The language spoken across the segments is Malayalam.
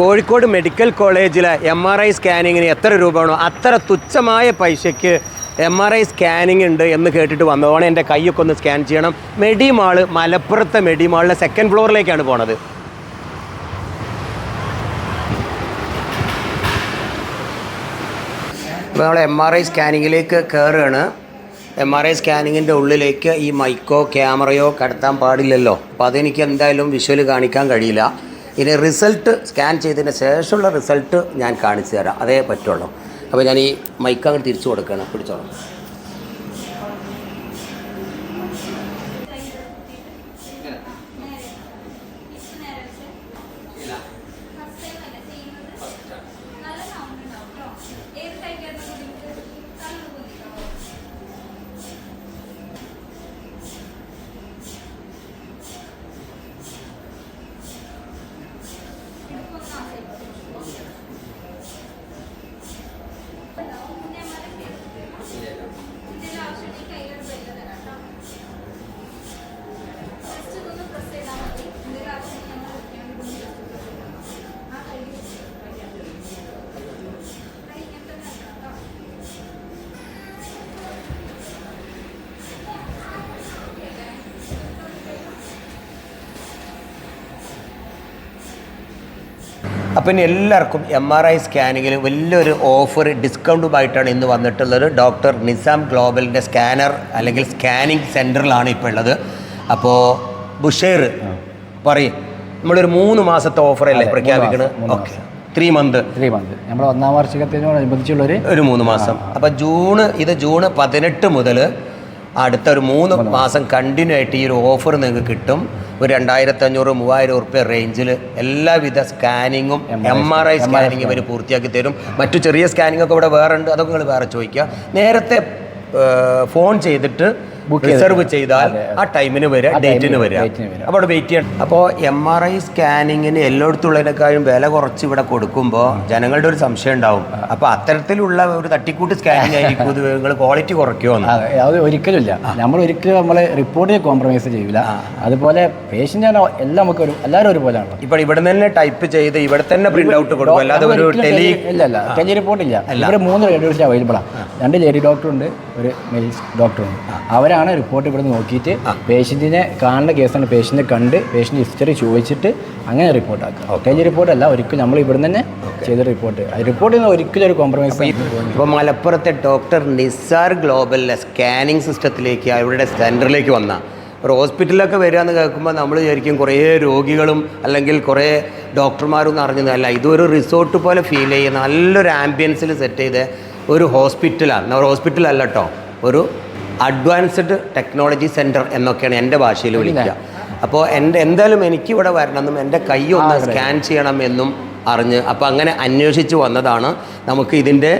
കോഴിക്കോട് മെഡിക്കൽ കോളേജിലെ MRI സ്കാനിങ്ങിന് എത്ര രൂപ വേണോ അത്ര തുച്ഛമായ പൈസയ്ക്ക് MRI സ്കാനിങ് ഉണ്ട് എന്ന് കേട്ടിട്ട് വന്നതാണ്. എൻ്റെ കൈയൊക്കെ ഒന്ന് സ്കാൻ ചെയ്യണം. മെഡിമാള്, മലപ്പുറത്തെ മെഡിമാളിലെ 2nd ഫ്ലോറിലേക്കാണ് പോണത്. അപ്പോൾ നമ്മൾ MRI സ്കാനിങ്ങിലേക്ക് കയറുകയാണ്. MRI സ്കാനിങ്ങിൻ്റെ ഉള്ളിലേക്ക് ഈ മൈക്കോ ക്യാമറയോ കടത്താൻ പാടില്ലല്ലോ. അപ്പോൾ അതെനിക്ക് എന്തായാലും വിഷ്വൽ കാണിക്കാൻ കഴിയില്ല. ഇനി റിസൾട്ട് സ്കാൻ ചെയ്തതിന് ശേഷമുള്ള റിസൾട്ട് ഞാൻ കാണിച്ചു തരാം, അതേ പറ്റുള്ളൂ. അപ്പോൾ ഞാൻ ഈ മൈക്ക് അങ്ങ് തിരിച്ചു കൊടുക്കുകയാണ്, പിടിച്ചോളാം. അപ്പം ഇനി എല്ലാവർക്കും MRI സ്കാനിങ്ങിൽ വലിയൊരു ഓഫർ ഡിസ്കൗണ്ടുമായിട്ടാണ് ഇന്ന് വന്നിട്ടുള്ളത്. ഡോക്ടർ നിസാം ഗ്ലോബലിൻ്റെ സ്കാനർ അല്ലെങ്കിൽ സ്കാനിങ് സെൻറ്ററിലാണ് ഇപ്പോൾ ഉള്ളത്. അപ്പോൾ ബുഷേർ പറയും, നമ്മളൊരു 3 മാസത്തെ ഓഫറല്ലേ പ്രഖ്യാപിക്കുന്നത്? ഓക്കെ, 3 മന്ത് നമ്മൾ 1ാം വാർഷികത്തിനോടനുബന്ധിച്ചുള്ളൊരു 3 മാസം. അപ്പോൾ ജൂൺ 18 മുതൽ അടുത്ത ഒരു 3 മാസം കണ്ടിന്യൂ ആയിട്ട് ഈ ഒരു ഓഫർ നിങ്ങൾക്ക് കിട്ടും. ഒരു 2500-3000 ഉറുപ്പ്യ റേഞ്ചിൽ എല്ലാവിധ സ്കാനിങ്ങും MRI സ്കാനിങ് ഇവർ പൂർത്തിയാക്കി തരും. മറ്റു ചെറിയ സ്കാനിങ് ഒക്കെ ഇവിടെ വേറെ ഉണ്ട്, അതൊക്കെ നിങ്ങൾ വേറെ ചോദിക്കുക. നേരത്തെ ഫോൺ ചെയ്തിട്ട് റിസർവ് ചെയ്താൽ ആ ടൈമിന് വരിക, ഡേറ്റിന് വരിക. അപ്പോൾ അവിടെ വെയിറ്റ് ചെയ്യണം. അപ്പോൾ MRI സ്കാനിങ്ങിന് എല്ലായിടത്തുള്ളതിനേക്കാളും വില കുറച്ച് ഇവിടെ കൊടുക്കുമ്പോൾ ജനങ്ങളുടെ ഒരു സംശയം ഉണ്ടാവും. അപ്പോൾ അത്തരത്തിലുള്ള ഒരു തട്ടിക്കൂട്ട് സ്കാനിങ് ആയിരിക്കും ഇത്, നിങ്ങൾ ക്വാളിറ്റി കുറയ്ക്കുമോ? അത് ഒരിക്കലുമില്ല. നമ്മളെ റിപ്പോർട്ടിൽ കോംപ്രമൈസ് ചെയ്യില്ല. അതുപോലെ പേഷ്യൻ്റ് എല്ലാം നമുക്ക് എല്ലാവരും ഒരുപോലെയാണ്. ഇപ്പോൾ ഇവിടെ തന്നെ ടൈപ്പ് ചെയ്ത് ഇവിടെ തന്നെ പ്രിന്റ് ഔട്ട് കൊടുക്കും, അല്ലാതെ ഒരു ടെലി റിപ്പോർട്ട് ഇല്ല. ഇവിടെ 3 റേഡിയോളജിസ്റ്റ് അവൈലബിളാണ്. 2 ലേഡി ഡോക്ടറുണ്ട്, ഒരു മെയിൽ ഡോക്ടറുണ്ട്. അവരാണ് റിപ്പോർട്ട് ഇവിടെ നോക്കിയിട്ട് പേഷ്യൻറ്റിനെ കാണുന്ന കേസാണ് പേഷ്യൻറ്റിനെ കണ്ട് പേഷ്യൻ്റ് ഹിസ്റ്ററി ചോദിച്ചിട്ട് അങ്ങനെ റിപ്പോർട്ട് ആക്കുക. ടെലി റിപ്പോർട്ടല്ല, ഒരിക്കലും നമ്മൾ ഇവിടെ തന്നെ ചെയ്ത റിപ്പോർട്ട് ഒരിക്കലും ഒരു കോംപ്രമൈസ്. ഇപ്പോൾ മലപ്പുറത്തെ ഡോക്ടർ നിസാർ ഗ്ലോബലിലെ സ്കാനിങ് സിസ്റ്റത്തിലേക്ക് അവരുടെ സെൻറ്ററിലേക്ക് വന്ന ഒരു ഹോസ്പിറ്റലിലൊക്കെ വരിക എന്ന് കേൾക്കുമ്പോൾ നമ്മൾ വിചാരിക്കും കുറേ രോഗികളും അല്ലെങ്കിൽ കുറേ ഡോക്ടർമാരും അറിഞ്ഞതല്ല. ഇതൊരു റിസോർട്ട് പോലെ ഫീൽ ചെയ്യുന്ന നല്ലൊരു ആംബിയൻസിൽ സെറ്റ് ചെയ്ത് ഒരു ഹോസ്പിറ്റലാണ്. ഒരു ഹോസ്പിറ്റലല്ല കേട്ടോ, ഒരു അഡ്വാൻസ്ഡ് ടെക്നോളജി സെൻറ്റർ എന്നൊക്കെയാണ് എൻ്റെ ഭാഷയിൽ വിളിക്കുക. അപ്പോൾ എന്തായാലും എനിക്കിവിടെ വരണമെന്നും എൻ്റെ കൈ ഒന്ന് സ്കാൻ ചെയ്യണമെന്നും അറിഞ്ഞ് അപ്പോൾ അങ്ങനെ അന്വേഷിച്ച് വന്നതാണ്. നമുക്ക് ഇതിൻ്റെ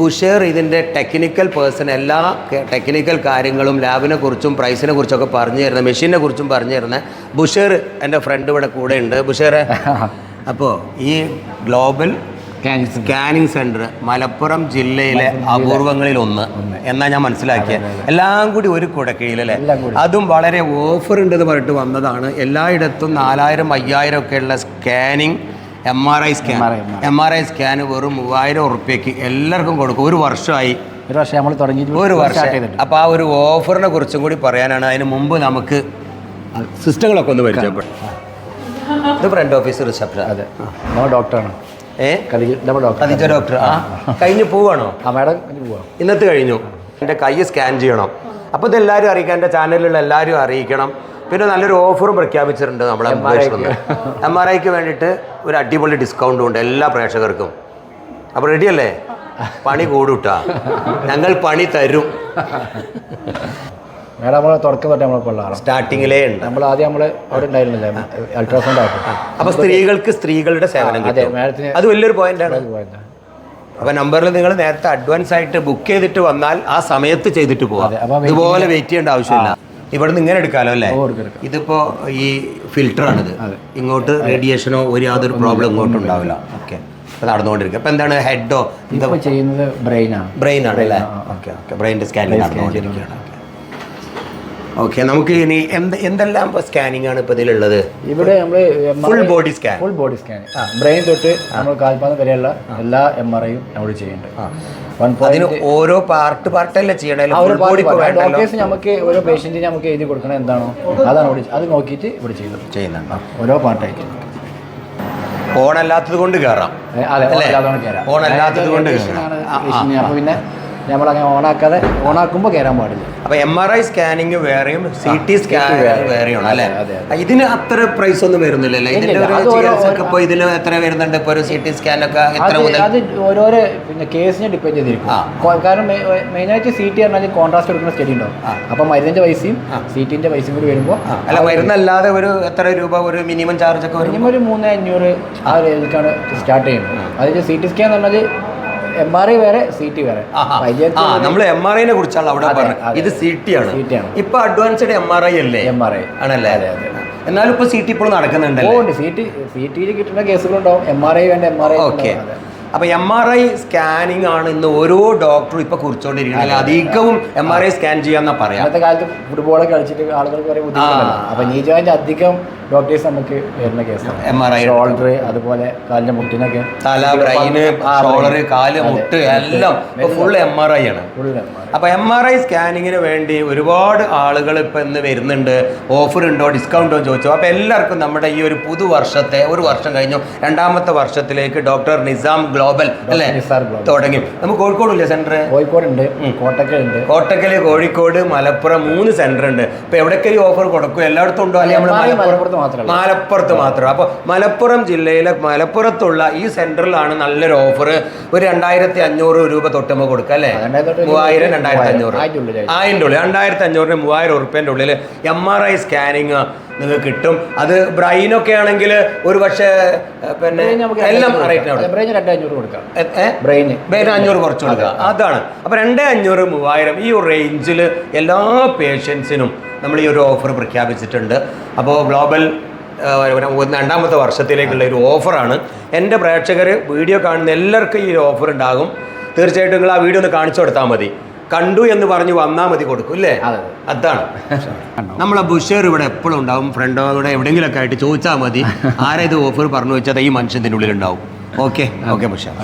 ബുഷേർ ഇതിൻ്റെ ടെക്നിക്കൽ പേഴ്സൺ എല്ലാ ടെക്നിക്കൽ കാര്യങ്ങളും ലാബിനെ കുറിച്ചും പ്രൈസിനെ കുറിച്ചൊക്കെ പറഞ്ഞു തരുന്ന, മെഷീനെ കുറിച്ചും പറഞ്ഞു തരുന്ന ബുഷേർ എൻ്റെ ഫ്രണ്ട് ഇവിടെ കൂടെ ഉണ്ട്. ബുഷേറെ, അപ്പോൾ ഈ ഗ്ലോബൽ സ്കാനിങ് സെൻറ്റർ മലപ്പുറം ജില്ലയിലെ അപൂർവങ്ങളിൽ ഒന്ന് എന്നാ ഞാൻ മനസ്സിലാക്കിയത്. എല്ലാം കൂടി ഒരു കുടക്കീഴിലല്ലേ, അതും വളരെ ഓഫർ ഉണ്ടെന്ന് പറഞ്ഞിട്ട് വന്നതാണ്. എല്ലായിടത്തും 4000-5000 ഒക്കെയുള്ള സ്കാനിങ് MRI സ്കാൻ വെറും 3000 ഉറുപ്പ്യക്ക് എല്ലാവർക്കും കൊടുക്കും. ഒരു വർഷമായി നമ്മൾ തുടങ്ങി. അപ്പോൾ ആ ഒരു ഓഫറിനെ കുറിച്ചും കൂടി പറയാനാണ്. അതിന് മുമ്പ് നമുക്ക് സിസ്റ്റങ്ങളൊക്കെ ഒന്ന് പരിചയപ്പെടും. ഇത് ഫ്രണ്ട് ഓഫീസ് റിസപ്ഷൻ. അതെ, ഡോക്ടറാണ്. ഖദീജ ഡോക്ടർ കഴിഞ്ഞു പോവാണോ? മാഡം ഇന്നത്തെ കഴിഞ്ഞു. എൻ്റെ കൈ സ്കാൻ ചെയ്യണം. അപ്പോൾ ഇതെല്ലാവരും അറിയിക്കാം, എൻ്റെ ചാനലിലുള്ള എല്ലാവരും അറിയിക്കണം. പിന്നെ നല്ലൊരു ഓഫറും പ്രഖ്യാപിച്ചിട്ടുണ്ട് നമ്മളെ MRIക്ക് വേണ്ടിയിട്ട്. ഒരു അടിപൊളി ഡിസ്കൗണ്ടും ഉണ്ട് എല്ലാ പ്രേക്ഷകർക്കും. അപ്പോൾ റെഡിയല്ലേ? പണി കൂടുട്ടാ, ഞങ്ങൾ പണി തരും. മേഡം നമ്മൾ തുടക്കം തൊട്ട് നമ്മളെ സ്റ്റാർട്ടിങ്ങിലേ ഉണ്ട്. നമ്മൾ ആദ്യം അവിടെ ഉണ്ടായിരുന്നില്ല അൾട്രാസൗണ്ട് ആക്കും. അപ്പോൾ സ്ത്രീകൾക്ക് സ്ത്രീകളുടെ സേവനം കിട്ടും. അത് വലിയൊരു പോയിന്റാണ്. അപ്പോൾ നമ്പറിൽ നിങ്ങൾ നേരത്തെ അഡ്വാൻസ് ആയിട്ട് ബുക്ക് ചെയ്തിട്ട് വന്നാൽ ആ സമയത്ത് ചെയ്തിട്ട് പോകാം. ഇതുപോലെ വെയിറ്റ് ചെയ്യേണ്ട ആവശ്യമില്ല. ഇവിടെ നിന്ന് ഇങ്ങനെ എടുക്കാമല്ലോ അല്ലേ? ഇതിപ്പോൾ ഈ ഫിൽറ്ററാണിത്. ഇങ്ങോട്ട് റേഡിയേഷനോ യാതൊരു പ്രോബ്ലം ഇങ്ങോട്ടും ഉണ്ടാവില്ല. ഓക്കെ, അപ്പോൾ നടന്നുകൊണ്ടിരിക്കുക. അപ്പോൾ എന്താണ് ഹെഡോ എന്താ ചെയ്യുന്നത്? ബ്രെയിനാണ് അല്ലേ? ഓക്കെ, ബ്രെയിൻ്റെ സ്കാനിങ് നടന്നുകൊണ്ടിരിക്കുകയാണ്. ഓക്കെ, നമുക്ക് ഇനി എന്തെല്ലാം സ്കാനിങ് ആണ് ഇപ്പോൾ ഇതിലുള്ളത്? ഇവിടെ നമ്മൾ full body scan, full body scan, brain തൊട്ട് നമ്മൾ കാൽപാദം വരെയുള്ള എല്ലാ MRIയും നമ്മൾ ചെയ്യുന്നുണ്ട്. അതിന് ഓരോ പാർട്ടല്ലേ ചെയ്യണേ? ഡോക്ടേഴ്സ് നമുക്ക് ഓരോ പേഷ്യൻറ്റിന് നമുക്ക് എഴുതി കൊടുക്കണം എന്താണോ അതാണ് ഇവിടെ അത് നോക്കിയിട്ട് ഇവിടെ ചെയ്യുന്നുണ്ട് ഓരോ പാർട്ടായിട്ട്. ഓണല്ലാത്തത് കൊണ്ട് കയറാം. ഓണല്ലാത്തത് കൊണ്ട് കയറാം. അപ്പോൾ പിന്നെ നമ്മളങ്ങനെ ഓണാക്കുമ്പോൾ കയറാൻ പാടില്ല. അപ്പോൾ MRI സ്കാനിങ് വേറെയും CT സ്കാൻ വേറെയാണ് അല്ലേ? ഇതിന് അത്ര പ്രൈസ് ഒന്നും വരുന്നില്ലല്ലേ? ഇതിന്റെ ഒരു ചികിത്സക്ക് ഇപ്പോൾ ഇതിന് എത്ര വരുന്നുണ്ട്? ഇപ്പോൾ ഒരു CT സ്കാനൊക്കെ എത്ര മുതൽ? അത് ഓരോരോ പിന്നെ കേസിനെ ഡിപ്പെൻഡ് ചെയ്തിരിക്കും. കാരണം മെയിനായിട്ട് CT പറഞ്ഞാൽ കോൺട്രാസ്റ്റ് കൊടുക്കുന്ന സ്റ്റഡി ഉണ്ടാവും. അപ്പോൾ മരുന്നിന്റെ പൈസയും CTന്റെ പൈസയും കൂടി വരുമ്പോൾ അല്ല, മരുന്നല്ലാതെ ഒരു എത്ര രൂപ ഒരു മിനിമം ചാർജ് ഒക്കെ വരും? മിനിമം ഒരു 300-500 ആ റേഞ്ചിലേക്കാണ് സ്റ്റാർട്ട് ചെയ്യുന്നത്. അതിൽ CT സ്കാൻ എന്ന് പറഞ്ഞാൽ MRI വേറെ CT വേറെ. നമ്മൾ MRIനെ കുറിച്ചാണ് അവിടെ പറഞ്ഞത്. ഇത് CT ആണ്. ഇപ്പൊ അഡ്വാൻസ്ഡ് MRI അല്ലേ? MRI ആണല്ലേ? എന്നാലും ഇപ്പൊ CT ഇപ്പോൾ നടക്കുന്നുണ്ടല്ലോ. CT കിട്ടുന്ന കേസുകളുണ്ടാവും. MRI വേണ്ട MRI. ഓക്കെ, അപ്പോൾ MRI സ്കാനിങ് ആണ് ഇന്ന് ഓരോ ഡോക്ടറും ഇപ്പോൾ കുറിച്ചുകൊണ്ടിരിക്കുന്നത്. അധികവും MRI സ്കാൻ ചെയ്യാമെന്നാണ് പറയാം. ഇന്നത്തെ കാലത്ത് ഫുട്ബോളൊക്കെ കളിച്ചിട്ട് ആളുകൾക്ക് കുറേ ബുദ്ധിമുട്ടുണ്ടല്ലോ. അപ്പോൾ നീ ജോയിൻ്റെ അധികം ഡോക്ടേഴ്സ് നമുക്ക് വരുന്ന കേസാണ് MRI. ഷോൾഡർ, അതുപോലെ കാലിൻ്റെ മുട്ടിനൊക്കെ, തല, ബ്രെയിന്, ഷോൾഡർ, കാല്, മുട്ട് എല്ലാം ഫുൾ MRI ആണ്. അപ്പോൾ MRI സ്കാനിങ്ങിന് വേണ്ടി ഒരുപാട് ആളുകൾ ഇപ്പം ഇന്ന് വരുന്നുണ്ട്. ഓഫർ ഉണ്ടോ, ഡിസ്കൗണ്ട് ഉണ്ടോ ചോദിച്ചു. അപ്പോൾ എല്ലാവർക്കും നമ്മുടെ ഈ ഒരു പുതുവർഷത്തെ, ഒരു വർഷം കഴിഞ്ഞു, രണ്ടാമത്തെ വർഷത്തിലേക്ക് ഡോക്ടർ നിസാം ഗ്ലോബൽ അല്ലേ തുടങ്ങി. നമുക്ക് കോഴിക്കോടില്ലേ സെന്റർ? കോഴിക്കോടുണ്ട്, കോട്ടക്കൽ, കോഴിക്കോട്, മലപ്പുറം 3 സെന്റർ ഉണ്ട്. ഇപ്പൊ എവിടേക്ക് ഈ ഓഫർ കൊടുക്കും? എല്ലായിടത്തും ഉണ്ടോ? അല്ലെങ്കിൽ നമ്മൾ മലപ്പുറത്ത് മാത്രം. അപ്പോൾ മലപ്പുറം ജില്ലയിലെ മലപ്പുറത്തുള്ള ഈ സെന്ററിലാണ് നല്ലൊരു ഓഫർ. ഒരു 2500 രൂപ തൊട്ട് നമുക്ക് കൊടുക്കാം അല്ലേ? 3000, 2500 ആയിരം ഉള്ളിൽ 2500 3000 ഉറുപ്പ്യൻ്റെ ഉള്ളിൽ MRI സ്കാനിങ് നിങ്ങൾക്ക് കിട്ടും. അത് ബ്രെയിനൊക്കെ ആണെങ്കിൽ ഒരു പക്ഷേ പിന്നെ എല്ലാം ബ്രെയിൻ 2500 കൊടുക്കാം. ബ്രെയിൻ 500 കുറച്ച് കൊടുക്കുക. അതാണ്. അപ്പോൾ 2500, 3000 ഈ ഒരു റേഞ്ചിൽ എല്ലാ പേഷ്യൻസിനും നമ്മൾ ഈ ഒരു ഓഫർ പ്രഖ്യാപിച്ചിട്ടുണ്ട്. അപ്പോൾ ഗ്ലോബൽ രണ്ടാമത്തെ വർഷത്തിലേക്കുള്ള ഒരു ഓഫറാണ്. എൻ്റെ പ്രേക്ഷകർ വീഡിയോ കാണുന്ന എല്ലാവർക്കും ഈ ഓഫർ ഉണ്ടാകും. തീർച്ചയായിട്ടും നിങ്ങൾ ആ വീഡിയോ ഒന്ന് കാണിച്ചു കൊടുത്താൽ മതി. കണ്ടു എന്ന് പറഞ്ഞ് വന്നാൽ മതി, കൊടുക്കും അല്ലേ? അതാണ്. നമ്മളെ ബുഷേർ ഇവിടെ എപ്പോഴും ഉണ്ടാവും. ഫ്രണ്ടോടെ എവിടെയെങ്കിലുമൊക്കെ ആയിട്ട് ചോദിച്ചാൽ മതി. ആരാ ഇത് ഓഫർ പറഞ്ഞു വെച്ചാൽ ഈ മനുഷ്യൻ്റെ ഉള്ളിൽ ഉണ്ടാവും. Okay Bushehr.